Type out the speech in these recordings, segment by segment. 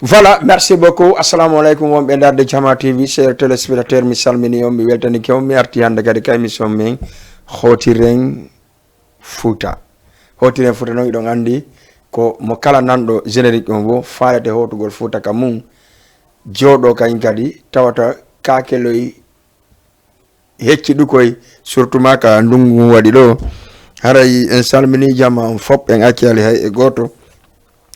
Voilà, merci beaucoup. Assalamu alaikum wa bendar de Jama TV, chers téléspectateurs, mi salmini on mi weltani kew mi arti hande kadi ka émission men Hotiren Fouta. Hotiren Fouta non idon andi ko mo kala nando générique on bo faalete hotugol Fouta ka mum jodo kany kadi tawata kakeloy hecci dukoy surtout maka ndungu wadi do haray en salmini jama on fop en accali hay e goto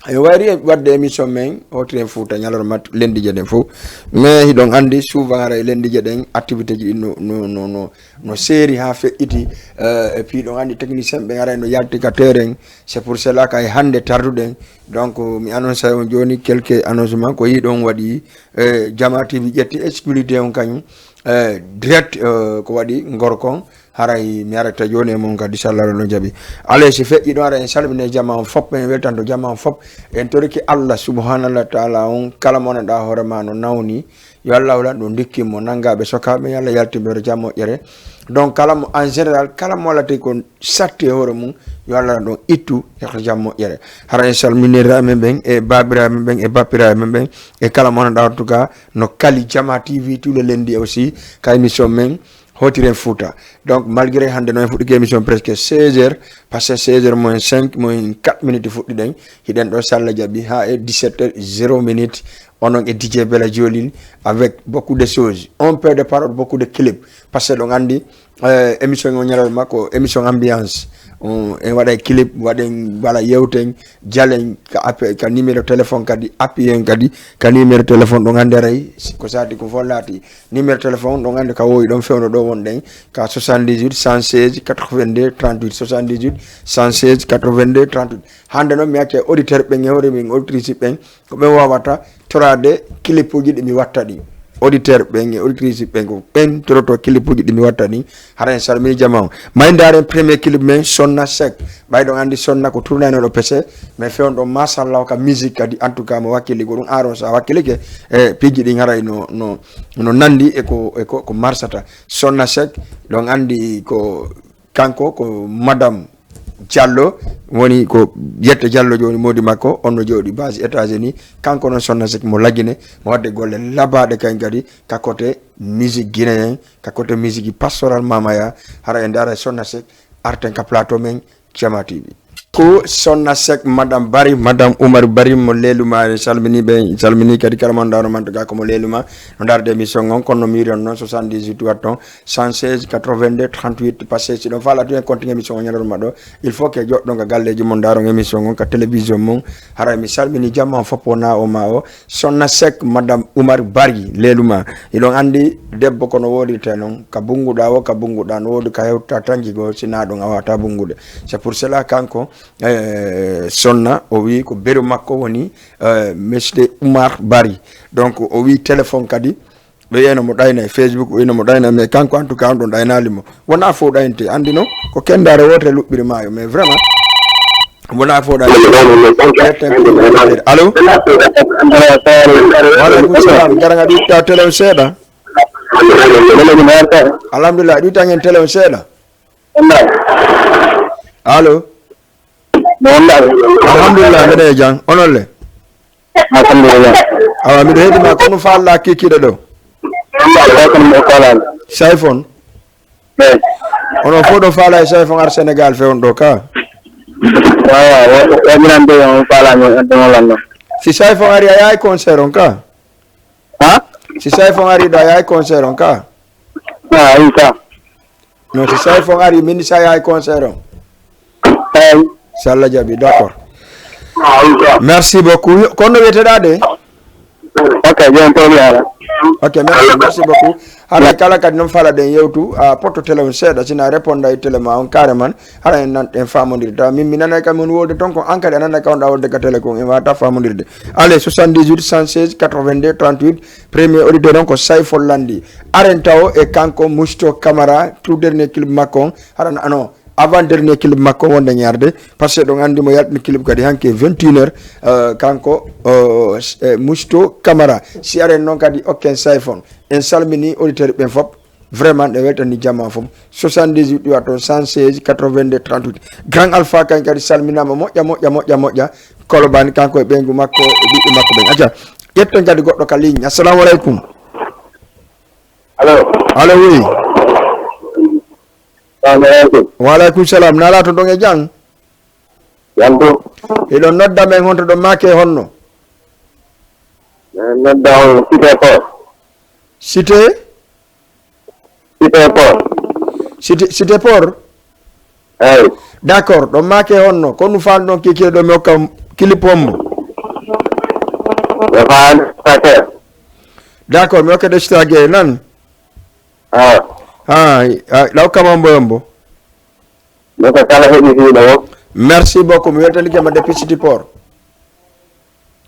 ay wari wadde émission men Hotiren Fouta nyalor mat lendi jeden fo mais hidon andi souvent haray lendi jeden activité ji no série ha fe iti et puis don andi technicien be haray no yalti ka terrain c'est pour cela kay hande tarduden donc mi annonce on joni quelques annoncements ko yidon wadi Jama TV jetti exclusivité on kanyum direct ko wadi ngorkon haray mi arata joni mon kadi sallallahu no jabi ale si feƴƴi ɗon ara en salmine jama on fop en weltanto jama on fop en toriki Allah subhanahu wa ta'ala on kala monɗa hoore ma no nawni yo Allah wala ɗo dikkimo nangaɓe sokaɓe yo Allah yaltiɓe jam moƴƴere donc kala mo en général kala mo walate ko satti hoore mum yo Allah ɗon ittu yahto jam moƴƴere hara en salminiraɓe ɓen e babiraɓe ɓen e bappiraɓe ɓen e kala monɗa en tout cas no kali Jama TV tous les lundis aussi ka émission men Hotiren Fouta. Donc malgré hande non fuɗɗi émission presque 16h passé 16h moins 5 moins 4 minutes fuɗɗi den hiɗen ɗo salla jaɓi ha e 17h0 onon e DJ Bella Jolil avec beaucoup de choses un peu de paroles beaucoup de clips parce que ɗon andi émission o ñalal makko émission ambiance en waɗa clip waɗen wala yewten jalen ka numéro téléphone kadi appi en kadi ka numéro téléphone ɗon hande ray ko sati ko follati numéro téléphone ɗon hande ka wowi ɗon fewno ɗo wonɗen ka 78 116 82 38 78 116 82 38 hande noon mi acce auditeur ɓen e hoore min auditrice ɓen ko ɓen wawata torade clip uji ɗi mi watta ɗi auditeur ɓen e auditrice ɓen ko ɓen toroto clip uji ɗi mi watta ni hara en salmini jama o maydaren premier clip men Sonna Seck ɓayɗon andi Sonna ko tournaynoɗo pese mais fewon ɗon machallah ka musique kadi en tout cas mo wakkili ko ɗum aron sa wakkilike e piji ɗin haray no nandi e ko marsata Sonna Seck ɗon andi ko kanko ko madame Diallo woni ko yette Diallo joni modi makko onno jodi base États-Unis kanko non Sonna Seck mo lagine mo wadde golle labade kay gadi ka côté musique guinéen ka côté musique pastoral mamaya hara en dara Sonna Seck arten ka plateau men Jama TV ko Sonna Seck madame Bari madame Oumar Bari mo leluma salmini be salmini kadi kala man dawno man to ga ko mo leluma no darde émission on kono miron non 78 watton 116 82 38 passé ci do fala to continue émission on ñalor ma do il faut que joddo nga galleji mon daro émission on ka télévision mon hara mi salmini jamma fopona o ma o Sonna Seck madame Oumar Bari leluma ilon andi debbo kono wodi tenon ka bunguda o ka bunguda no wodi ka hewta tangi go sina do ngawata bungude c'est pour cela kanko Sonna o wi ko beru makko woni monsieur Oumar Bari donc o wi téléphone kadi be yeno mo dayna Facebook o yeno mo dayna mais kanko en tout cas on daynali mo wona fo daynte andino ko kendare wotre lubbiri maayo mais vraiment wona fo daynte allo waleykum salam garanga di ta télé seeda alhamdulillah di tangen télé seeda allo alhamdulillah mede jang onolle alhamdulillah awa mi heedi ma kono faalla kikiɗo ɗo sayfon ono fo ɗo faala e sayfon ar Sénégal fewon ɗo ka si sayfon ari a yahay concert on ka si sayfon ari ɗo a yahay concert on ka non si sayfon ari min sa yahay concert on Sallah jabi d'accord merci beaucoup kono wieteɗa de ok merci beaucoup hara kala kadi non fala den yewtu a poto télé on seeɗa sina réponda e télé ma on carrément hara en nan en famodirta min mi nanay kam on wode ton ko encadré nanay ka on da wode ka télé ko en wata famodirde allez 78 116 82 38 premier auditeur on ko Sayfol Landi aren taw e kanko Mousto Camara tout dernier clip makko hara non avant dernier clip makko wonde ñarde parce que ɗon andi mo yaltini clip kadi hanke 21h kanko Mousto Camara si aren noon kadi okken Sayfon en salmini auditeur ɓen fop vraiment ɗe weltani jamma fof 78 wato 116 82 38 grand alpha kan kadi salminama moƴƴa Kolobani kanko e ɓeygu makko e ɓiɓɓe makko ɓen acca ƴetten kadi goɗɗo ka ligne assalamu aleykum allo oui waaleykum salam nala to ɗon e jang yanto eɗon nodda men honto ɗon make honno nodda on cité port cité port eyi d'accord ɗon make honno ko nu faal ɗon kikile ɗo mi hokka kilipombo ɓe faade d'accord mi hokka destage nan ɗaw kamamboyombo miko kala heɓi fiiɗo o merci beaucoup mi weltanike ma depuis cité port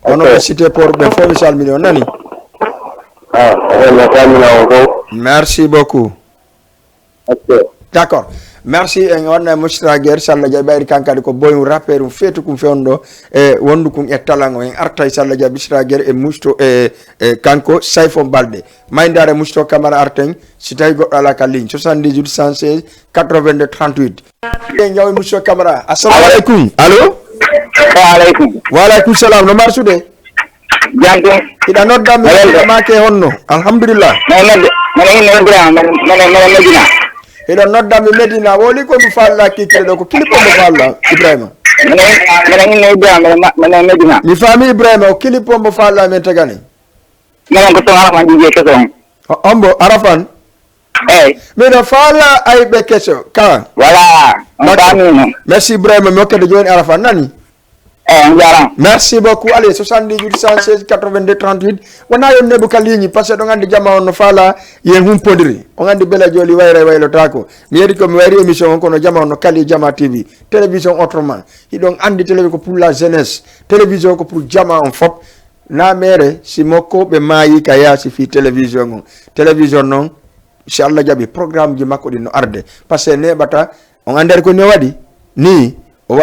ono e cité port ɓe fof mi salmini on nani mi salmina on fof merci beaucoup d'accord merci en wonna Moustapha Guerre sallah jaɓi ɓayri kankadi ko boyum rappeur um feetu kum fewndo e wondu kum e talan o en arta e sallah jaɓi Moustapha Guerre e musto e kanko Sayfo Balde maydare Mousto Camara arten si tawi goɗɗo ala ka ligne 78 116 82 38 en jawi Mousto Camara assalamu aleykum allo waaleykum salam no marsude janto iɗa noddammi make honno alhamdulillah Medina eɗon noddami Medina woli ko mi falla kikile ɗo ko kilipo mo falla Ibrahima Medina mi faami Ibrahima o kilipo mo falla men tagani minen ko toon arafan jije keso on ombo arafan eyi miɗo falla ayɓe keso ka voilà on faamino merci Ibrahima mi hokkede joni arafan nani on jaram merci beaucoup allez 78 116 82 38 wona yon nebu ka ligne par ce que ɗo gandi jama on no faala yen humpodiri o gandi bela joli wayra waylotako mi yeri ko mi wayri émission on kono jama on no kali Jama TV télévision autrement hiɗon andi télévision ko pour la jeunesse télévision ko pour jama on fop na mere si mokko ɓe maayi ka yaasi fi télévision on télévision noon si Allah jaɓi programme ji makko ɗi no arde par ce que neɓata on andere ko ni waɗi ni o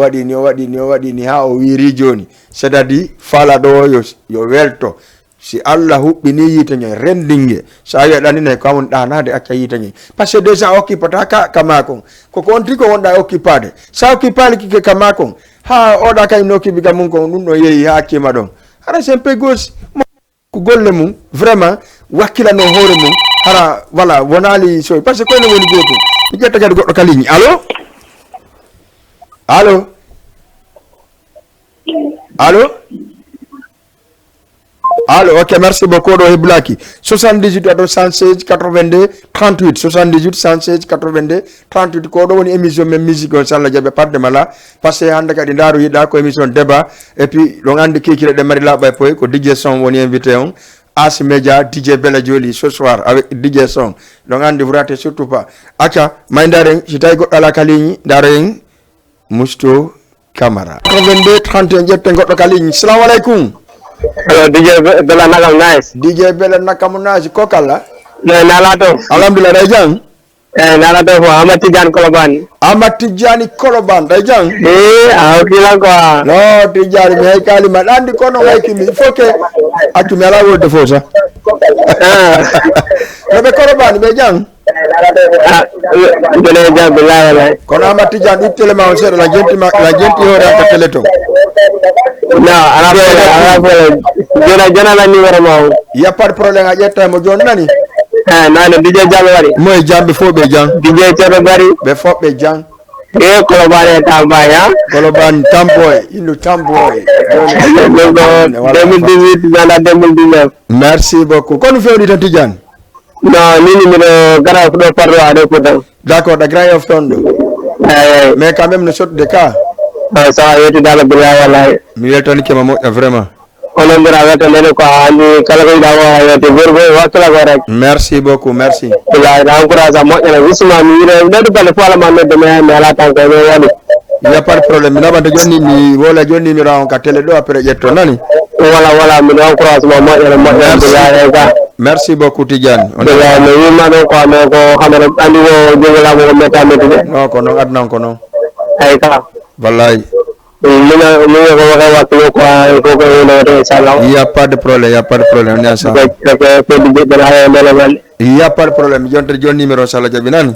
waɗi ni ha o wiri joni c'est-à-dire fala ɗo yo welto si Allah huɓɓini yiteñe rendinge sa wiyaɗanine ko amon ɗanade acca yiteñe par ce que déjà occupata ka makon koko on tigi ko wonɗa occupade sa occupali kike ka makon ha oɗa kañum no kibi kam mum ko ɗum ɗo yeehi ha akkima ɗon hara c'est un peu gauche ko golle mum vraiment wakkilano hoore mum hara voilà wonali soy par ce que koyno woni gotum mi ƴetta kadi goɗɗo ka ligne allo ok merci beaucoup ɗo heblaki 78 aɗo 116 82 38 78 116 82 38 ko ɗo woni émission men musique o sallah jaɓe parde mala par ce que hande kadi ndaru yiɗa ko émission débat et puis ɗon andi kikire ɗe mari laaɓa e poye ko DJ Son woni invité on As Media DJ Bella Joli ce soir avec DJ Son ɗon andi vous ratez surtout pas acca may ndaren si tawi goɗɗo ala ka ligne ndaren Mousto Camara 82 31 ƴetten goɗɗo ka ligne salamu aleykum DJ Bella nakam nice DJ Bella nakam nice ko kala nala to alhamdulillah ɗay jang nala to ko Amadou Tidiane Koloban ɗay jang a hokkilan quoi no Tidiane mi hay kalima ɗa andi kono waykimi il faut que accu mi ala wolde fo sa noɓe Koloban ɓe jang kono Amadou Tidiane ɗum télé ma on seeɗa la jenti hoore anta télé to jona la numéro ma o y a pas de problème a ƴetta mo joni nani nane DJ Jambe waɗi moye jamɓe fof ɓe jang DJ Ceerno Bari ɓe fof ɓe jang Kolobane Tambay Kolobane Tamboy indu Tamboy 2018 nana 2019 merci beaucoup kono fewni tan Tidiane non nini miɗo gara ko ɗo parlo aɗo Fouta d'accord ɗa Grand Yoff toon ɗo mais quand même no sottude ka ça va yettude Allah billahi wallahi mi weltanike ma moƴƴa vraiment onon mbira weltanede ko andi kala ko yiɗa o yette gorgo wakkila ko rek merci beaucoup merci billahi da encourage a moƴƴana wisma mi wiɗo noddu balle fo ala ma nodde mi ala tan ko mi waɗi il y a pas de problème mi naɓanta jonni mi wola jonni mi rawan ka télé ɗo après ƴetto nani voilà miɗo encourage ma moƴƴana billahi ka merci beaucoup Tidiane billahi mi wima ɗon ko no ko hamara andi ko jogolamo ko meta medde non ko noon adnan ko noon ay ka wallahi il y a pas de problème on est ensemble il y a pas de problème jonte joni numéro sala jabi nani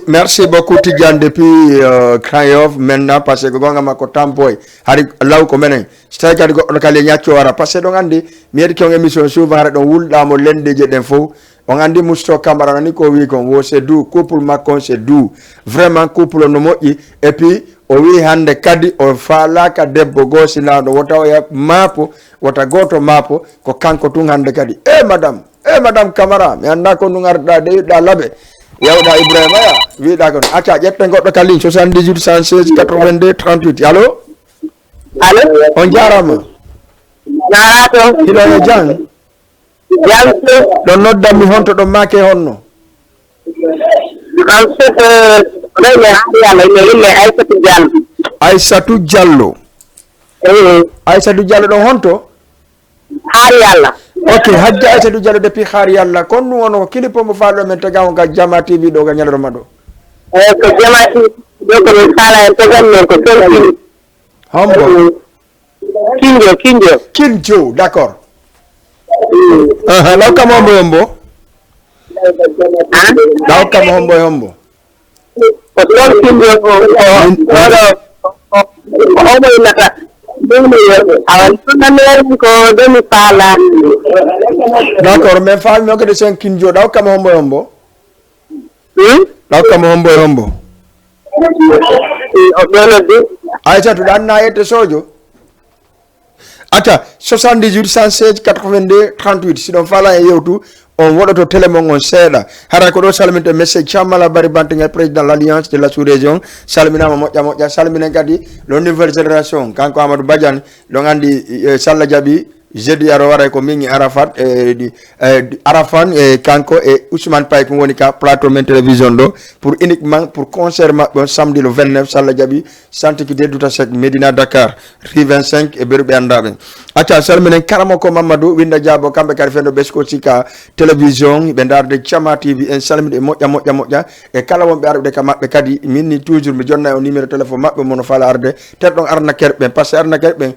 Merci beaucoup Tidiane depuis Krayoff maintenant parce que gonga mako tamboy hari law ko menen stay kadi goddo kale nyaccio wara parce que do andi mi yedi ko émission souvent don wulda mo lende je den fo on andi musto camara ni ko wi kon wo c'est doux couple makon c'est doux vraiment couple no moji et puis o wi hande kadi o faala ka debbo gosi lawdo wota ya mapo wota goto mapo ko kanko tun hande kadi madame Camara mi anda ko ngarda de da labe yawda Ibrahima ya wiida ko acca jette goddo kalin 78 116 82 38 allo on jarama narato ilo e jang don nodda mi honto do make honno Aissatou Diallo Aissatou Diallo don honto har yalla ok hajja Aissatou Diallo depuis har yalla kon nu wono kilipo mo faalo men taga on ga Jama TV do ga nyalro mado ko Jama TV do ko sala en tagan men ko tonki hombo Kinjo d'accord law kam hombo law kam hombo ko don Kinjo ko naka d'accord mais faal no ko de sen Kinjo daw kam hombo daw kam hombo Aissatou dan na yete sojo Atta 78 116 82 38 sidon fala e yewtu on wodoto télémon on seeda hara ko do salminte monsieur Chamala Bari Bantinga président de l'alliance de la sous-région salminama moƴƴa salminen kadi lo nouvelle génération kanko Amadou Badiane lo gandi Salla Diaby jeudi aro wara ko mingi Arafat Arafan e kanko e Ousmane Paye ko woni ka plateau men télévision do pour uniquement pour concert mabbe samedi le 29 Salla Diaby centre qui déduta sek Medina Dakar rue 25 e berbe andabe acca salminen karamo ko Mamadou winda jabo kambe kadi fendo besko sika télévision be darde Chama TV en salmide moƴƴa e kala wonbe arde ka mabbe kadi minni toujours mi jonna o numéro téléphone mabbe mono fala arde teddon arna kerbe parce que arna kerbe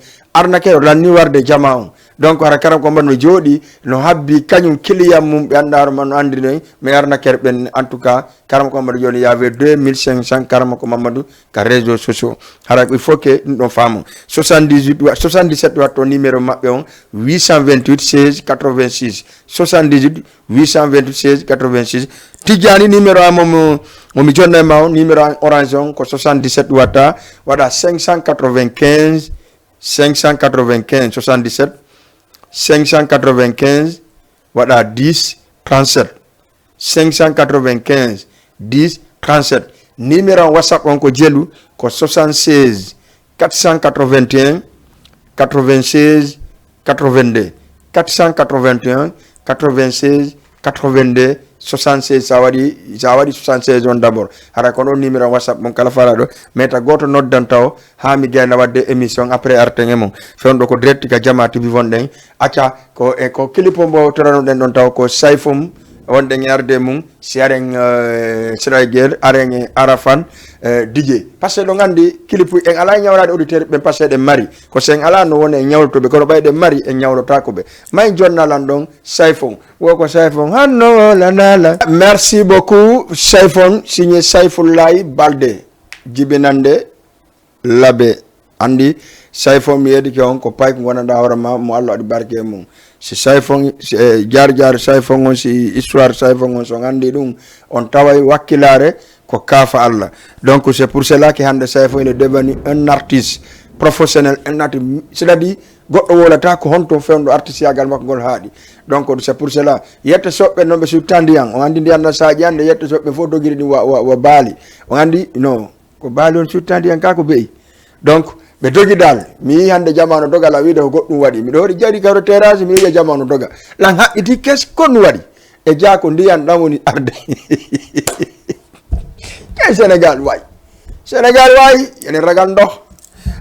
lanni warde jama on donc hara karam ko mbanno jodi no habbi kanyum kiliyam mum be andaro man andi noy mais arna kerben en tout cas karam ko mbanno joni yave 2500 karam ko Mamadou ka réseaux sociaux hara il faut que no famo 77 watto numéro mabbe on 828 16 86 78 826 86 Tidjani numéro amom momi jonna ma numéro orange on ko 77 watta wada 595 77 595 wada 10 37 595 10 37 numéro WhatsApp on ko jelu ko 76 481 96 82 481 96 82 76 sawadi 76 on d'abord hara ko non numéro WhatsApp mon kala fala do meta goto noddan taw ha mi gayna wadde émission après artenge mon fondo ko direct ka Jama TV vonden acca ko e ko clipo mbo torano den don taw ko sayfum wonde ngarde mum siaren Siraguer areng Arafan DJ parce que do ngandi clipu en ala nyawrade auditeur be parce de mari ko sen ala no woni nyawto be ko bayde mari en nyawlota ko be may jonnalan don sayfon woko sayfon hanno la merci beaucoup sayfon signé Sayfullahi Balde jibinande labe andi sayfon mi yedi ko pay ko wonanda horama mo Allah adi barke mum si sayfon jaar sayfon on si histoire sayfon on so ngandi dum on taway wakilare ko kafa Allah donc c'est pour cela que hande sayfon il est devenu un artiste professionnel c'est-à-dire goddo wolata ko honto fendo artiste yagal makko gol haadi donc c'est pour cela yette sobbe no be subtandi on andi ndianda saadiande yette sobbe fo dogiri ni wa baali on andi non ko baali on subtandi ka ko beyi donc be dogi dal mi hande jamanu doga la wiide ko goddum wadi mi do wadi jari karo terrasse mi wiide jamanu doga lan haɓɓiti kes kon wadi e jaako ndiyan dan woni arde Sénégal way yene ragal ndox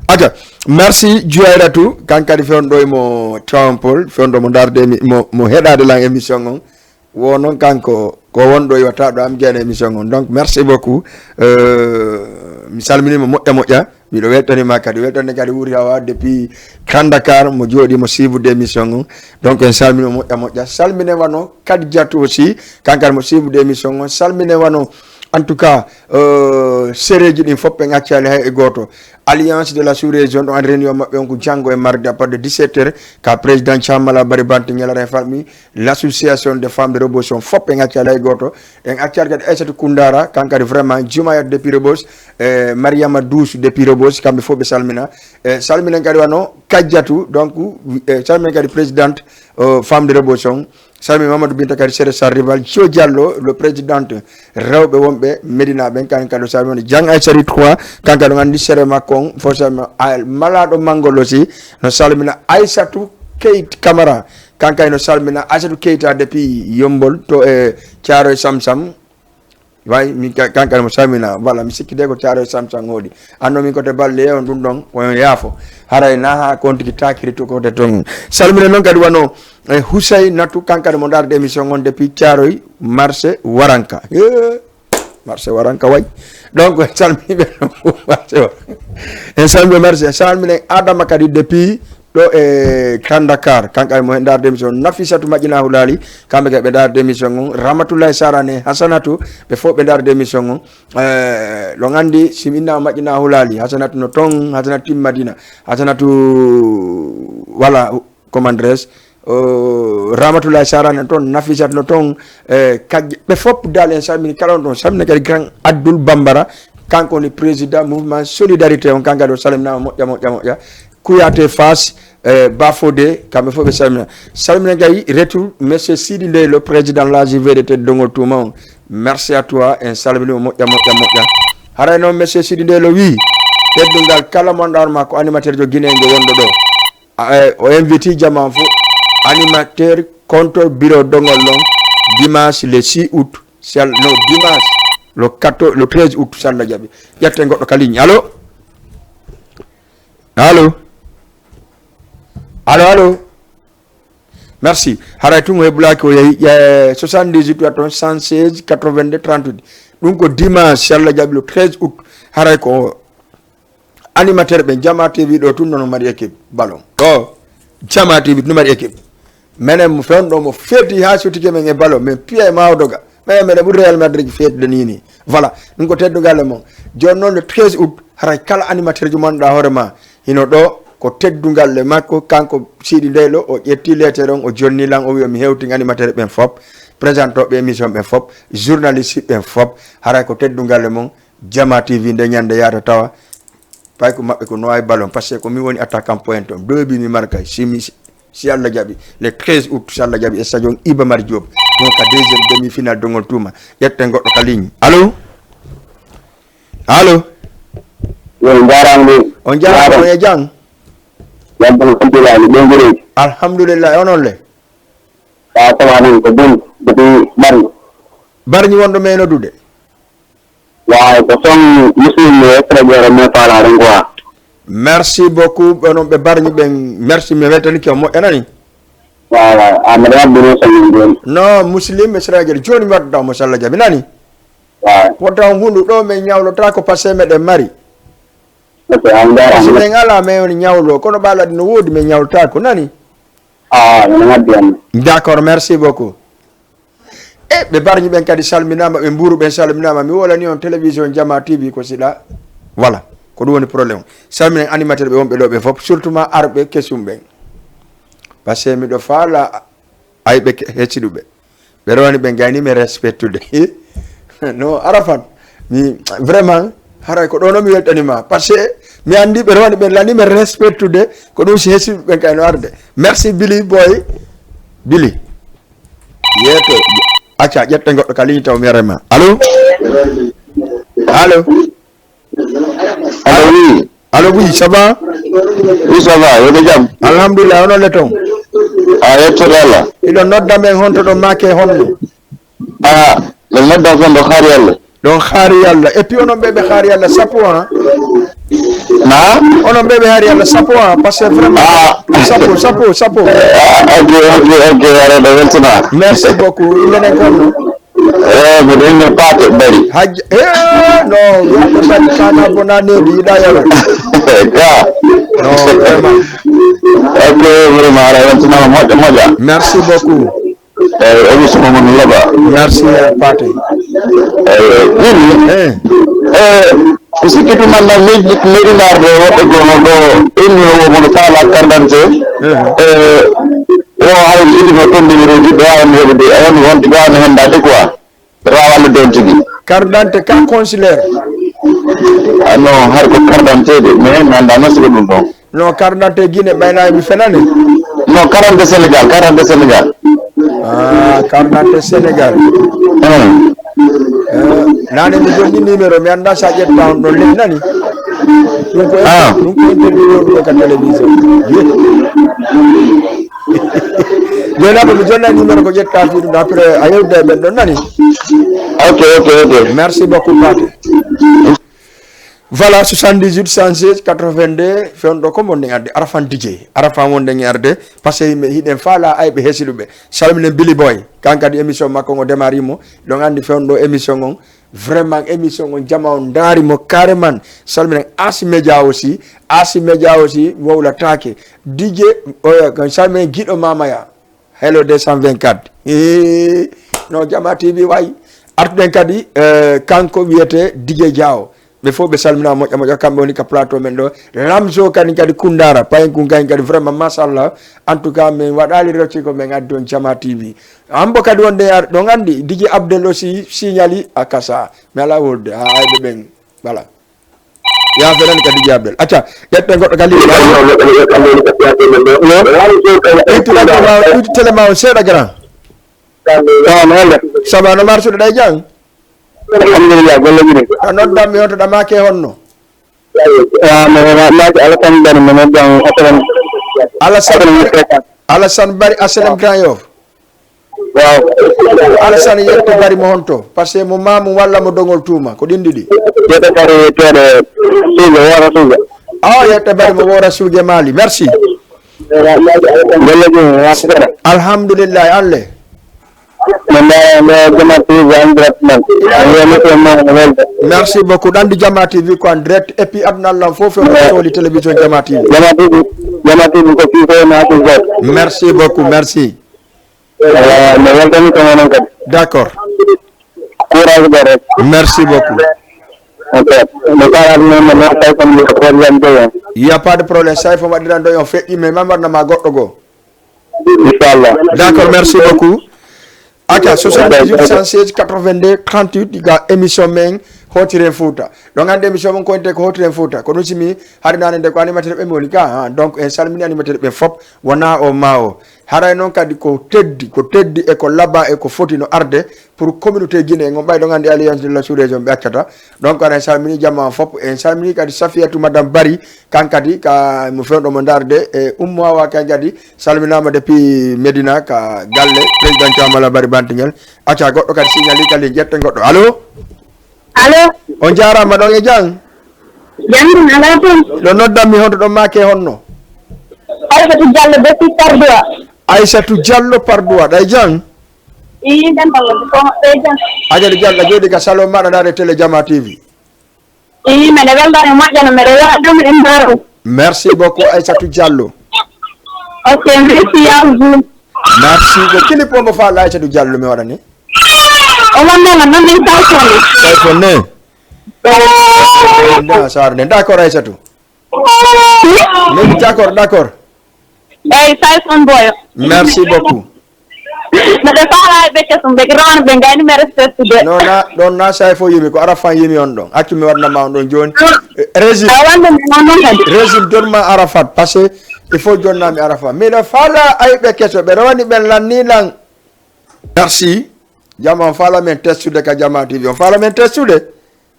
aja merci Djuayratu kankadi fewndo mo Trampol fewndo mo darde mo heɗade lan émission on wonon kanko ko wondo wata do am jene émission on donc merci beaucoup mi salminima moƴƴa miɗo weltanima kadi wuri hawa depuis Kandakar mo jooɗi mo suivre d'émission on donc en salmini moƴƴa salmine wano kadi diatou aussi kankadi mo suivre d'émission on salmine wano en tout cas séréji ɗin fof ɓe gaccali hay e goto alliance de la sous-région ɗo en réunion maɓɓe on ko janggo e mardi à partir de 17h ka président Thiamala Bari Bante ñalare en famille l'association des femmes de Rebeuss fof ɓe gaccali hay goto en accari kadi Aissatou Koundara kankadi vraiment Djumayat depuis Rebeuss Mariama Douce depuis Rebeuss kamɓe fof ɓe salmina salminen kadi wano Kadiatou donc salminen kadi présidente femme de Rebeuss Salmi Mamadou Binta kadi Sere Sarrival Thio Diallo le président rewɓe wonɓe Medina ɓen kankadi salmina Diang Aissari 3 kankadi andi sere makko on fo salmina malaɗo mangol aussi no salmina Aissatou Keita Camara kankadi no salmina Aissatou Keita depuis Yombol to e Thiaroye Samsam way mi kankadi mo salmina voilà mi sikkide ko Thiaroye Samsam hoɗi anno min kote balle on ɗum ɗon on yaafo haray na ha kontiki takiri to kote ton salmina noon kadi wano Hussein Natou kankadi mo darde émission on depuis Thiaroye marché Waranka marché Waranka way donc salmiɓe marché en salmiɓe marché salmine Adama kadi depuis ɗo e Kandakar kankadi mo hen darde émission Nafisatou Madjina Hulali kamɓe kadi ɓe darde émission on Ramatoulaye Sarane Hasanatou ɓe fof ɓe darde émission on ɗo gandi siminnama Madjina Hulali Hasanatou no ton Hasanatou Tim Madina Hasanatou voilà comment dirais-je Ramatoulaye Sarane toon Nafisat no toon kajje ɓe fof dal en salmini kala on ɗon salmina kadi grand Abdoul Bambara kanko woni président mouvement solidarité on kankadi o salminama moƴƴa Kouyaté Fass Bafodé kamɓe fof ɓe salmina kadi retour monsieur Sidi Ndeye le président l'AJVDT Dongol Touma on merci à toi en salminima moƴƴa haray noon monsieur Sidi Ndeye lo wi teddungal kala monɗa ma ko animateur jo Guinéjo wonɗo ɗo o invite jama fof animateur contre bureau Dongol non dimanche le 6 août dimanche le 13 août salla jaɓi ƴette goɗɗo ka ligne allo merci haray tun o heɓulaki o yeehi 78 waton 116 82 38 ɗum ko dimanche salla jaɓi le 13 août haray ko animateur ɓe Jama TV ɗo tun noon mari équipe ballon Jama TV no mari équipe menen mo fewno mo feeti ha sotike men e ballon min piya e mawdoga mais meɗen ɓuri Real Madrid feetde nini voilà ɗum ko teddugal e mon joni noon le 13 août haray kala animateur jo manɗuɗa hoorema hino ɗo ko teddugal le makko kanko Sidi Ndeylo o ƴetti letere on o jonni lan o wi mi hewti animateur ɓen fop présentoɓe émission ɓen fop journaliste ɓen fop haray ko teddugal le mon Jama TV nde ñande yaata tawa pay ko maɓɓe ko nowawi ballon par ce que ko min woni attaquant point on debi mi marka si Allah jaɓi le 13 août si Allah jaɓi e stadion Iba Mar Diop donc ka deuxième demi finale Dongol Touma ƴetten goɗɗo ka ligne allo on jarama on jarama e jang alhamdulillah onon le tawani ko ɗum depuis barñi wonɗo me noddude waaw ko son muslim traiteur me falaren quoi merci beaucoup onon ɓe barñi ɓen merci mi weltanike o moƴƴanani voilà amade waddino somin joni non muslim e séradiel joni mi waddudamo sallah jaɓi nani potan hundu ɗo min ñawlota ko passé meɗen mari so min ala min ñawlo kono ɓaalaɗi no woodi min ñawlota ko nani d'accord merci beaucoup ɓe barñi ɓen kadi salminama ɓe mburu ɓen salminama mi wolani on télévision Jama TV ko siɗa voilà ko ɗum woni probléme salminen animateur ɓe wonɓe ɗo ɓe fof surtout ma arɓe kesum ɓen par ce que miɗo faala ayɓe hecciɗuɓe ɓe rewani ɓe gaynimi respectude no arafan mi vraiment haray ko ɗo noon mi weltanima par ce que mi andi ɓe rewani ɓen lanimi respectude ko ɗum si hecciɗuɓe ɓen kayno arde merci Billy boy Billy yeeto acca ƴette goɗɗo ka ligne taw mi yarema allo oui ça va yoɓe jaam alhamdulillah onon le toon a yettude Allah iɗon nodda men honto ɗo make honno ɓe nodda kon ɗo haari Allah ɗon haari Allah et puis onon ɓeɓe haari Allah sappo na onon ɓeɓe haari Allah sappo par ce que vraiment sappo ok waɗa ɗo weltana merci beaucoup indenen konno Budin Pate Bari. Haj no, yambe bari kana bonane di dayalo. No, vraiment. Merci beaucoup. Merci Pate. Isikitu manda meri nardo gono ini wono sala kandante hay idi no tondi rodi do am hebde on wonti do am hendade quoi rawal don tigi Cardante ka consulaire no har ko cardante de mais nanda no sigo dum don no cardante Guinée bayna mi fenane no cardante Sénégal ah cardante Sénégal nane mi joni numéro mi anda sa jetta on don len nani dum ko interview do ka télévision Jona mi jonna numéro ko jetta fi dum après ayewde ben don nani ok merci beaucoup Paté. Voilà 78 116 82 fendo ko mon ngarde arafan DJ arafan wonde ngarde parce que hiden fala aybe hesilube salmine Billy Boy kankadi émission makko ngo démarimo donc andi fendo émission on vraiment émission on jama on dari mo carrément salmine Asi Media aussi wowla take DJ kan salmine gido mamaya hello 224 no jama TV way artuden kadi kanko wiete DJ Diaw mais faut be salmina mo kambe woni ka plateau men do lamzo kadi kundara payen kun kadi vraiment machallah en tout cas men wadali rocci ko men addi on Jama TV ambo kadi wonde do ngandi DJ Abdel aussi signali akasa mala wolde aybe ben voilà ya feren kadi DJ Abdel acha yette goddo gali itu telema on sera grand sama no marsu day jang alhamdulillah golle ni nodda mi onto dama ke honno ma alasan bari mo noddan alasan bari asalam Grand Yoff waaw alasan yette bari mo honto parce que mo mamu walla mo dongol tuma ko dindidi yette bari tede suuga wara suuga yette bari mo wara suuge mali merci golle ni wasira alhamdulillah alle merci beaucoup dandi Jama TV ko en direct et puis adna Allah fofu ko li télévision Jama TV ko fi ko na ko merci beaucoup merci d'accord merci beaucoup il y a pas de problème ça il faut dire ndo yon fait mais mamar na ma goddo go inshallah d'accord merci beaucoup Aka 78 116 82 38 diga émission men Hotire Fouta donc ande émission mon ko ko Hotire Fouta ko nusimi har nane de ko animateur be moni ka donc en salmini animateur be fop wana o mao haray non kadi ko teddi e ko laba e ko foti no arde pour communauté Guinée ngom bay donc ande alliance de la sous-région be accata donc en salmini Jama fop en salmini kadi Safiatou madame Bari kankadi ka mo fendo mo darde e umma wa ka jadi salminama depuis Medina ka galle président Jamala Bari Bantingel acha goddo kadi signali kali jette goddo allo on jarama don e jang jam ala ton do noddam mi honto do make honno Aïssatou Diallo Pardoua day jang dan ballo ko day jang ajali jalla jodi ka salo mada dare télé Jama TV me de welda mo jana me rewa dum en baro merci beaucoup Aïssatou Diallo ok merci à vous merci ko kili pombo fa Aïssatou Diallo mi wadani o wonna non ni tawfone nda sarne d'accord Aïssatou d'accord Tyson Boy merci beaucoup mais de fala be kesum be grand be ngani me respect de non na say fo yimi ko arafan yimi on don accu mi wadna ma on don joni régime don ma arafat parce que il faut jonna mi arafat mais de fala ay be keso be rawani ben lan ni lan merci Jama fala men testude ka Jama TV on fala men testude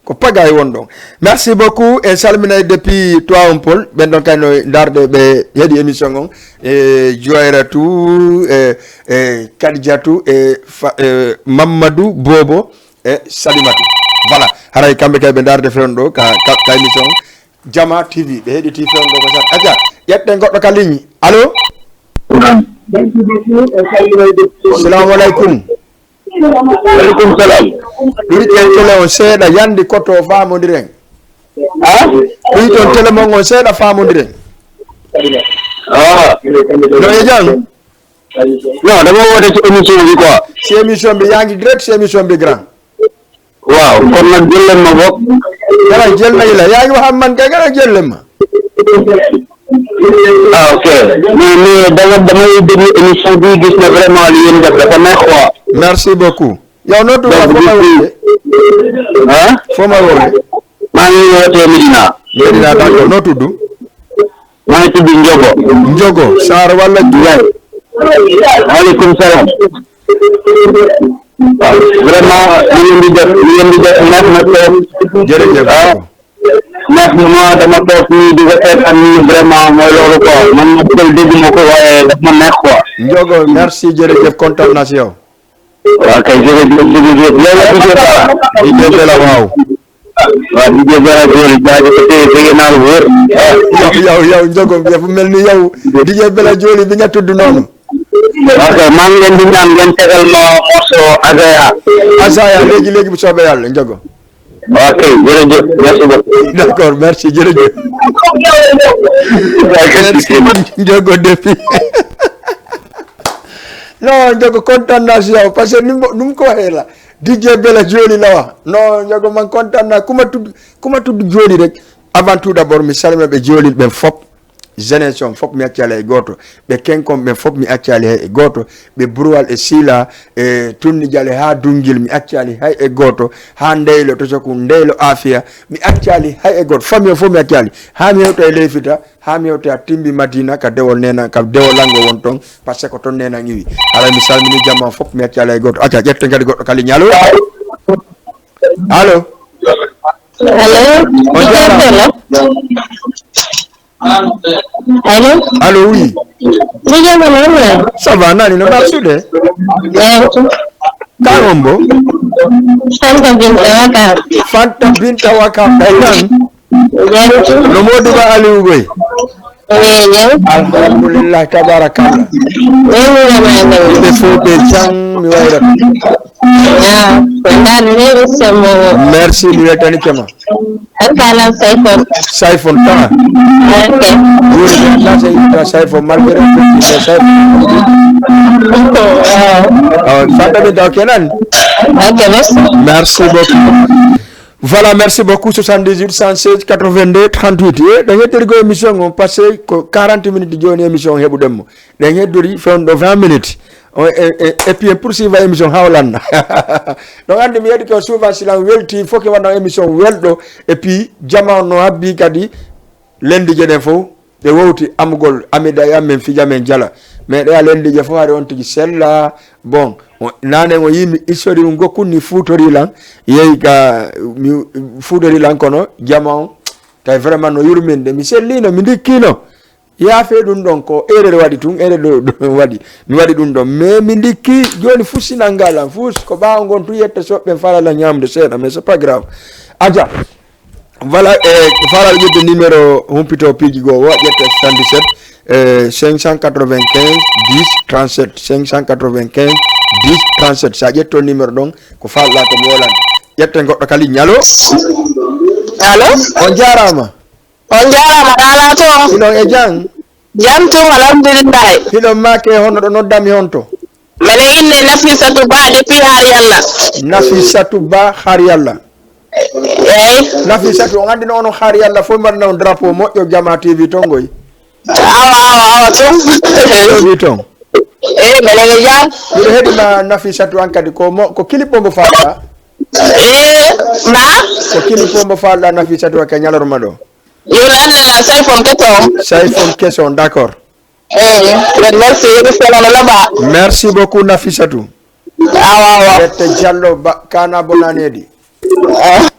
ko pagay wondo merci beaucoup et salmina depuis toi on Paul ben don kayno darde be yedi émission on e Joyratu e Kadjatou e Mamadou Bobo e Salimatu voilà haray kambe kay be darde fendo ka émission Jama TV be hedi ti fendo ko sat aja yette goddo ka ligne allo assalamu alaikum Alaikum salam. Duri ten tele on seeda yandi koto famondiren. Ah? Duri ton tele mon on seeda famondiren. Ah. No ejang. Non, dama wote ci émission bi quoi. Si émission bi yangi direct si émission bi grand. Waaw, kon nag jël leen ma bokk. Dara jël nañ la yaa ngi wax man kay nga jël leen ma. Ah ok. Mais damay déglu émission bi gis na vraiment li yéen def dafa neex quoi. Merci beaucoup. Yow noo tudd foo ma woowee. Ah? Foo ma woowee. Maa ngi wootee Medina. Medina d'accord noo tudd. Maa ngi tudd Ndiogo. Ndiogo Sarr wala Ndiaye. Waaleykum salaam. Vraiment li ngeen di def neex na trop. Jërëjëf. neex na ma dama toog nii di ko seetaan nii vraiment mooy loolu quoi man ma bëgg dégg ma ko waaye daf ma neex quoi. Ndiogo merci jërëjëf kontaan naa si yow. waaw kay jërëjëf di jël la waaw. waaw di jël la góor jaajëf te dégg naa lu wër. yow Ndiogo dafa mel ni yow di jël jooli bi nga tudd noonu. ok maa ngi leen di ñaan ngeen tegal ma morceau Azaya léegi bu soobee yàlla Ndiogo. ok jërëjëf merci beaucoup. D'accord merci jërëjëf. merci Ndiogo depuis. non Ndiogo kontaan naa si yow parce que nu mu ko waxee la DJ Bella Joli la wax non Ndiogo man kontaan naa ku ma tudd Joli rek avant tout d'abord mi salima ɓe Joli ɓen fop jeunesse on fop mi accali e goto ɓe kenkom ɓen fop mi accali hay e goto ɓe Burwal e Sila e Tunni Diale ha Dungil mi accali hay e goto ha Ndeylo to soku Ndeylo Afia mi accali hay e goto famille o fof mi accali ha mi hewta e Leyfita ha mi hewta Timbi Madina ka dewol nena ka dewol lango won ton par ce que ton nena ñiwi ala mi salmini jamma fop mi accali e goto acca ƴette kadi goɗɗo kali ñalo allo on jarama allo oui ça va nani no marsude karombo Fanta Binta Wakam ɗay tan no Modibo Aliou Goye alhamdulillah tabarakallah ɓe fof ɓe jang mi wayrata merci mi weltanikema Sayfon tawa wuri Sayfon malgré Fanta Binta kenan merci beaucoup. Voilà, merci beaucoup. 78 116 82 38. Dans cette émission, on passe 40 minutes de émission. Dans cette fin de 20 minutes. Et puis, pour suivre l'émission, Howland. Donc, on dit que souvent, si il faut que on ait une émission. Et puis, Jama, on a dit que lundi, il y a des infos. Et wauti amugol amedaya men fija men jala mais da lendi je faare on tigi sella bon nane mo yimi isori ngoku ni futori lan yeyi ka futori lan kono jamon tay vraiment no yurminde mi sellino mi dikkino ya fe dum don ko erere wadi tun erere do wadi mi wadi dum don mais mi dikki joni fusina ngala fus ko baaw ngon tu yetta sobbe fala la nyamde seda mais c'est pas grave aja. Voilà, voilà le numéro Humpito Pigigo, 77 595 10 37 595 10 37 ça y est ton numéro donc ko fa la ko wolan yette goddo kali nyalo allo on jarama dala to ino e jang to alhamdulillah hino make hono do noddami honto mele inne Nafisatu Ba depuis har yalla Nafisatu Ba har yalla Nafisatu on andi non har yalla fo mar non drapeau moƴƴo Jama TV tongoy awa to ton mele jang ɓeɗo heɗima Nafisatu an kadi ko kilipo mo faɗɗa ma ko kilipo mo faɗɗa Nafisatu ka ñalorma ɗo yolande Sayfon question d'accord merci beaucoup Nafisatu awa ette Diallo Ba kana bonanedi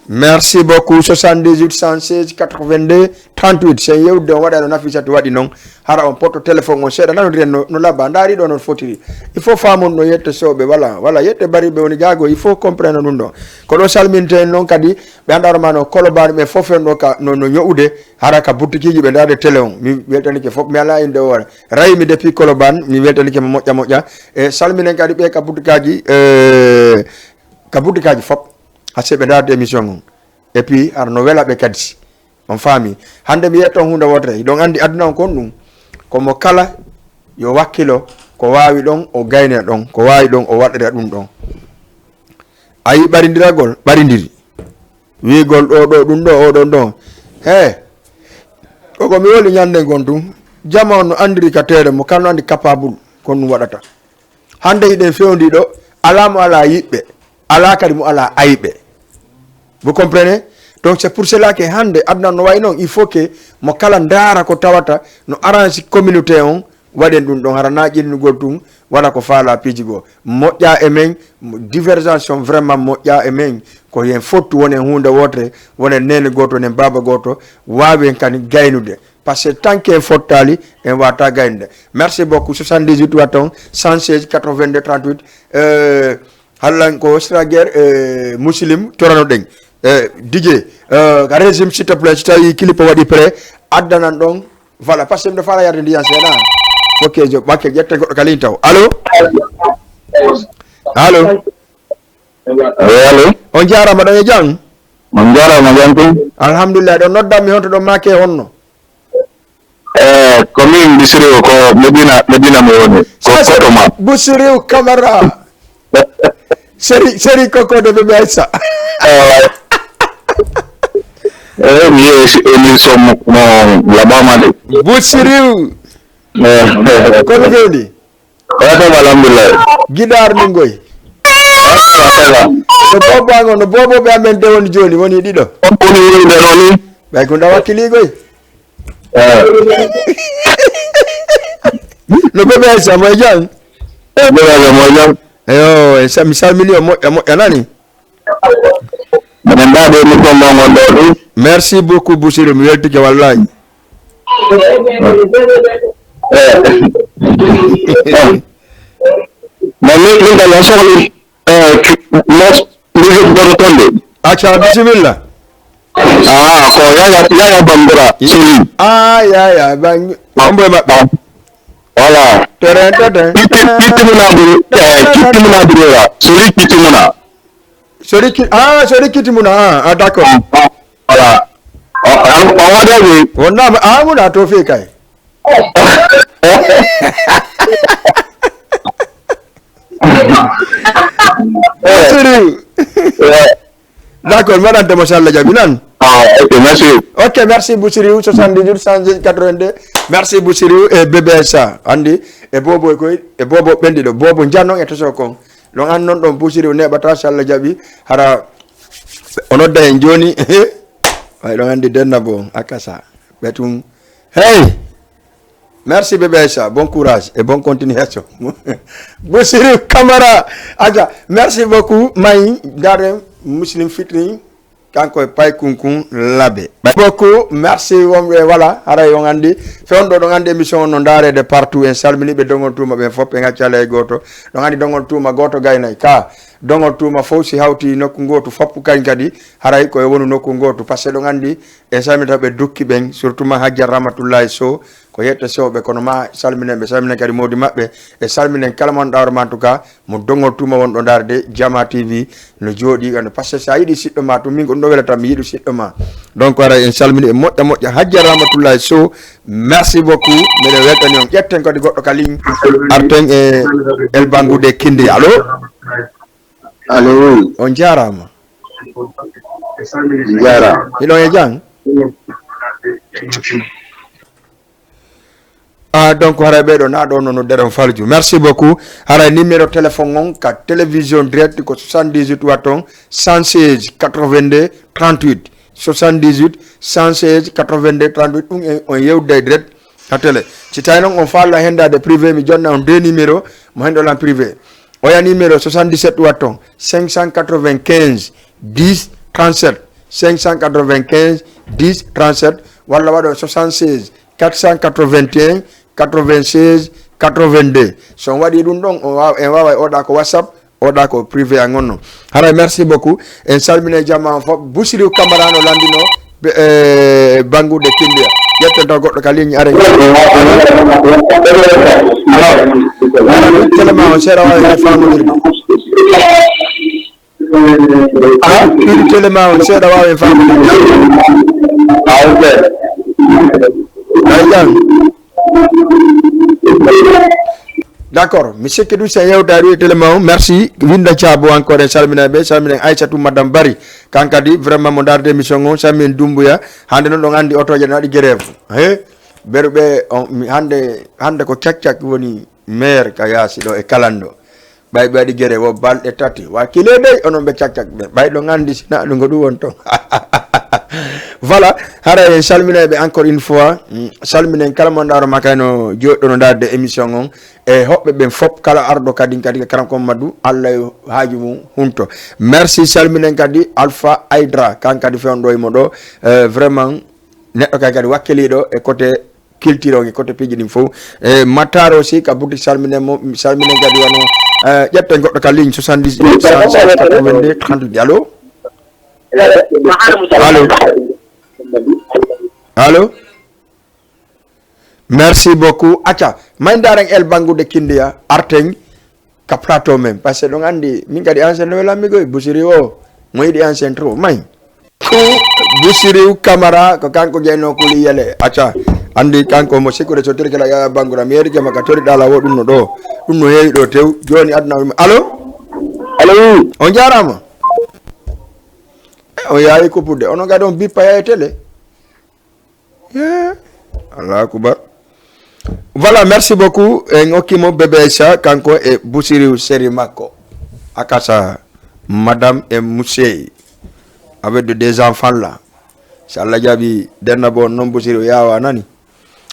Merci beaucoup 78 116 82 38 c'est yewde on waɗa no nafisatu waɗi noon hara on poto téléphone on seeɗa nano ren no labba ndaari ɗo non fotiri il faut famon no yette sewɓe voilà yette bariɓe woni gaago il faut comprendre ɗum ɗon ko ɗo salminte en noon kadi ɓe andaroma no kolobani ɓe fof en ɗo ka no ño'ude hara ka boutique ɓe ndaade télé on mi weltanike fof mi ala inde o raymi depuis kolobane mi weltanike mo moƴƴa e salminen kadi ɓe ka boutique aji fof hasse ɓe ndaade émission on et puis ar no wela ɓe kadi on faami hande mi yetton hunde wotere ɗon andi aduna on kon ɗum komo kala yo wakkilo ko wawi ɗon o gayne ɗon ko wawi ɗon o waɗira ɗum ɗon ayi ɓarindiragol ɓarindiri wigol ɗo ɗum ɗo oɗon ɗo koko mi woli ñande gon tum jama on no andiri ka tere mo kalno andi capable kon ɗum waɗata hande hiɗen fewndi ɗo ala mo ala yiɓɓe ala kadi mo ala ayɓe. Vous comprenez? Donc c'est pour cela que hande adna no way non il faut que mo kala ndara ko tawata no arrange communauté on waden dum don harana jinnu goltum wala ko faala piji go moƴƴa e men divergence vraiment moƴƴa e men ko yen fottu wonen hunde wotre wonen nene goto nen baba goto wawen kan gaynude parce que tant que fottali en wata gaynude. Merci beaucoup 78 waton 116 82 38 hallan ko straguer muslim torano den DJ régime s'il te plaît si tawi clip waɗi prêt addanan ɗon voilà parce que mde fala yarde ndiyan seeɗa ok jo ɓakke ƴette goɗɗo kalin taw allo on jarama ɗon e jang on jarama jantum alhamdulillah ɗon noddammi honto ɗon make honno commune Busiriw ko Medina mo woni ko koɗo ma Busiriw Camara séri kokode ɓe ɓeysa mi émission mo laɓama de Busiriw kono fewndi alhamdulillah guiɗar ni ngoy no bobago no boboɓe amen de woni joni woni ɗiɗo woni winde ɗoni ɓay ko ndawa kiligoy no ɓeɓe aysa moye jang ɓeɓe moye jang eyo mi salmini o moƴƴa nani minen mbaɗe émission mo gonɗo ɗum merci beaucoup Busiriw mi weltike wallahi min dal o sohli musique goto toon de acca bisimilla ko yaya bambura soli yaya bamboye maɓɓe voilà kittimunabirora sori kittimuna sori kittimuna d'accord voilà on waɗaɓe wonnama amuna to fe kay d'accord madame Demosalla Diaby nan ok merci Busiriw 78 182 merci Busiriw e BBSA andi e bobo koy e bobo ɓendiɗo bobo jannon e toso kon ɗon an noon ɗon Busiriw neɓata Salla Diaby hara o nodda en joni way ɗon andi denna bo akasa ɓetum hey merci BBSA bon courage et bonne continuation Busiriw Camara aja merci beaucoup may gare muslim fitri kanko e pay kunkun labe beaucoup merci wonɓe voilà haray on andi fewndo ɗon andi émission no darede partout en salmini ɓe dongol tuma ɓen fof ɓe gaccala e goto ɗon andi dongol tuma goto gaynay ka dongol tuma fof si hawti nokku gotu foppu kañ kadi haray koye wonu nokku gotu par ce que ɗon andi e salminata ɓe dukki ɓen surtout ma Hadja Ramatullahi Sow ko yette sewɓe kono ma salminen ɓe salminen kadi modi maɓɓe e salminen kala mon ɗawrema en tout cas mo dongol tuma wonɗo darde Jama TV no jooɗi gando par ce que sa yiiɗi siɗɗo ma to min ko ɗum ɗo welata mi yiiɗi siɗɗo ma donc ara en salmini e moƴƴa Hadja Ramatullahi Sow merci beaucoup miɗen weltani on ƴetten kadi goɗɗo kalin arten e elbangude kindi allo on jarama hiɗon e jang donc haray ɓeɗo na ɗo nono ɗeɗon falju merci beaucoup haray numéro téléphone on ka télévision direct ko 78 watton 116 82 38 78 116 82 38 ɗum on yewde direct ha télé si tawi noon on falla hendade privé mi jonna on deux numéro mo henɗolan privé oya numéro 77 watton 595 10 37 595 10 37 walla waɗo 76 481 96 82 so on waɗi ɗum ɗon en wawa oɗa ko WhatsApp oɗa ko privé a gonno haray merci beaucoup en salmine jamma fof Busiriou Camara no landino bangude kindiya ƴettonto goɗɗo ka ligne are telema on seeɗa wawi famodirde ɗiɗi telema on seeɗa wawi famodirde d'accord monsieur Kedou sen yewtari téléma merci winda thiabo encore e salminaɓe salminen Aissatou madame Bari kankadi vraiment mo darde émission o salmin Dumbuya hande noon ɗon andi otoje naɗi grève he ɓerɓe hande ko cak woni maire ka yaasi ɗo e kalando ɓay ɓe waɗi grève o balɗe tati wakkile dey onon ɓe cak ɓe ɓay ɗo andi sina ɗum ko ɗum won ton voilà hara en salminaɓe encore une fois salminen kala mon ɗaro makayno joɗɗo no darde émission on e hoɓɓe ɓen fop kala arɗo kadi karanko Madou Allah yo haaju mum hunto merci salminen kadi Alpha Aydra kan kadi fewno ɗo imo ɗo vraiment neɗɗo kay kadi wakkiliɗo e côté culture o e côté piiji ɗin fof e Matar aussi ka boutique salminen kadi wano ƴetten goɗɗo ka ligne 70 82 30 allo allo merci beaucoup acca mayndareng el bangude kindiya arteng ka plateau même parce que ɗon andi min kadi ancien no lamigoy Busiriou o mo yiɗi ancien trop may Busiriou Camara ko kanko jeyno kuli yele acca andi kanko mo sikkude so tirkela ya bangura mi yeeri kema ka toriɗala wo ɗum no ɗo ɗum no heewi ɗo tew joni aduna allo on jarama on yayi koppude ono gadi on bippa ya e télé Allah akubar voilà merci beaucoup en okkimo bébé Aïssa kanko e Busiriou séri makko akasa madame et monsieur avec des enfants là si Allah jaɓi denna bon non Busiriou yawa nani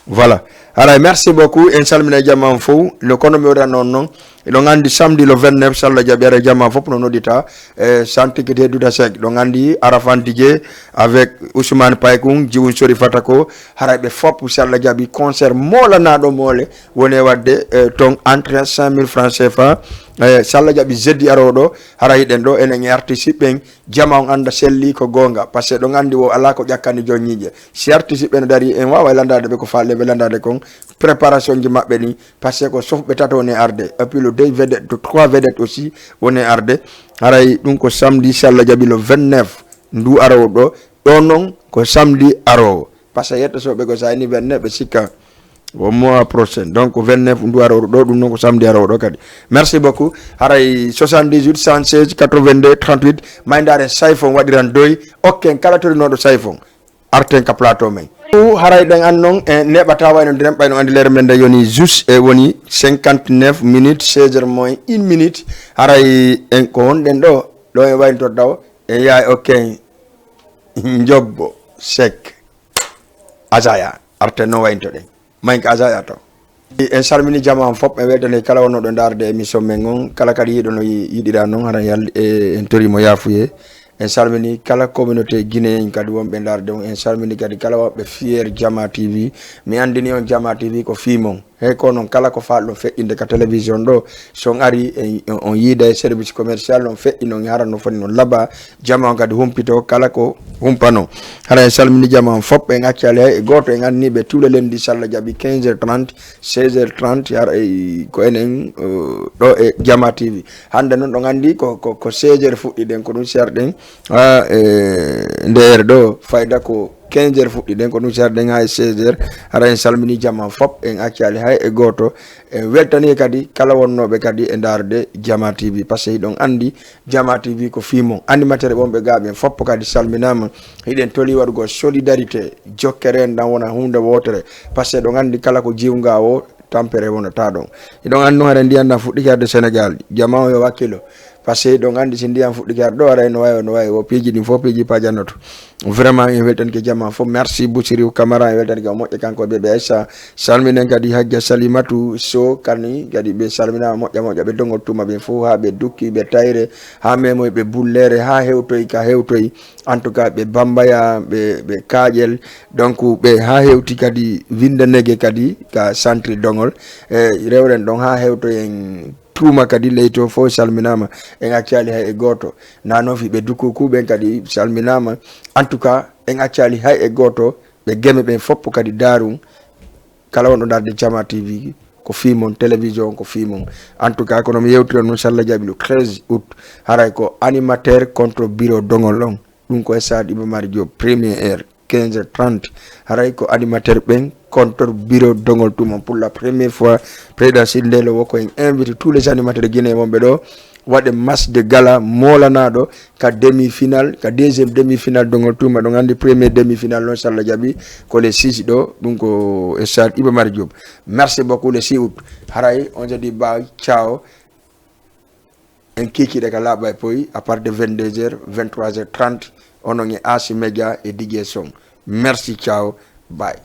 voilà alors merci beaucoup en salmina jamma fof le kono mi waɗa non ɗon andi samedi le 29 sallah jaɓi ara jamma fof no noddita santikité duda 5 ɗon andi Arafan Didier avec Ousmane Paykoun Djiwun Sori Fatako haraɓe fop sallah jaɓi concert molanaɗo moole woni wadde ton entrée 5000 francs CFA sallah jaɓi jeudi aroɗo hara yiɗen ɗo enen e artiste ɓen jama on anda selli ko gonga par ce que ɗon andi o ala ko ƴakkani joñiije si artiste ɓen dari en wawa landade ɓe ko falle ɓe landade kon préparation ji maɓɓe ni par ce que sauf ɓe tato woni arde et puis le 2 vedettes de 3 vedettes aussi woni arde haray ɗum ko samedi sallah jaɓi le 29 ndu arowo ɗo noon ko samedi arowo par ce que yettosoɓe ko sa ni 29 ɓe sikka au mois prochain donc 29 ndu arowo ɗo ɗum noon ko samedi arowo ɗo kadi merci beaucoup haray 78 116 82 38 maydaren sayfon waɗiran doy okken kala torinoɗo sayfon arten ka plateau men haray ɗen an noon e neɓata wayno ndiren ɓayno andi lere men nde yoni juste e woni 59 minutes 16 heures moins 1 minute haray en ko wonɗen ɗo e wayno daw e yaay okken jobbo sek Azaya arten noon waynto ɗen maynko Azaya taw en salmini jama on fop e weldane kala wonnoɗo darde émission men on kala kadi yiiɗo no yiɗira noon hara yalde en torimo yafuye en salmini kala communauté guinéen kadi wonɓe darde on en salmini kadi kala wonɓe fier Jama TV mi andini on Jama TV ko fimon hey ko noon kala ko falɗo feƴƴinde ka télévision ɗo son ari on yiida e service commercial on feƴƴi noon hara no foti noon laaɓa jama on kadi humpito kala ko humpano hara en salmini jama on fop en accali hay e goto en anniɓe tous les lundi sallah jaaɓi 15h30 16h30 hara ko enen ɗo e Jama TV hande noon ɗon andi ko 16h fuɗɗiɗen ko ɗum serɗen ha nder ɗo fayda ko 15h fuɗɗiɗen ko ɗum serɗen ha e 16h hara en salmini jama fop en accali hay e goto en weltani kadi kala wonnoɓe kadi e darde Jama TV par ce que ɗon andi Jama TV ko fimon animateur wonɓe gaaɓe fop kadi salminama hiɗen toli waɗugo solidarité jokkere en ɗan wona hunde wotere par ce que ɗon andi kala ko jiwnga o tampere wonata ɗon eɗon andi noon haɗa ndiyanda fuɗɗiki arde Sénégal Jama o yo wakkilo parce donc andi si ndiyam fuɗɗi gar ɗo ara no wawi o piiji ɗin fof piiji pajanoto vraiment en weltanike jamma fof merci Boussiriou Camara en weltanike o moƴƴe kanko ɓe Aissa salminen kadi Hajja Salimatu Sow kani kadi ɓe salminama moƴƴa ɓe dongol tuma ɓe fof ha ɓe dukki ɓe tayre ha memoy ɓe bullere ha hewtoyi ka hewtoyi en tout cas ɓe Bambaya ɓe Kaƴel donc ɓe ha hewti kadi Windanege kadi ka centre dongol rewren ɗon ha hewtoyi en tuma kadi leyto fo salminama en accali hay e goto nanofi ɓe dukku kuɓen kadi salminama en tout cas en accali hay e goto ɓe geme ɓen foppo kadi darum kala wonɗo darde Jama TV ko fimon télévision ko fimon en tout cas kono mi yewtira noon sallah jaaɓi le 13 août haray ko animateur contre bureau dongol on ɗum ko Stade Iba Mar Diop première heure 15h30 haray ko animateur ɓen contre bureau dongol tuma pour la première fois président Sindelo woko en invite tous les animateurs guinéens wonɓe ɗo waɗe match de gala molanaɗo ka demi-finale ka deuxième demi-finale dongol tuma ɗon andi premier demi-finale noon sallah jaaɓi ko le 6 ɗo ɗum ko Stade Iba Mar Diop merci beaucoup le 6 août haray on se dit bye ciao en kikiɗe ka laaɓa e poyi à partir de 22h 23h30 onon e Asi Média et DJ Song merci ciao bye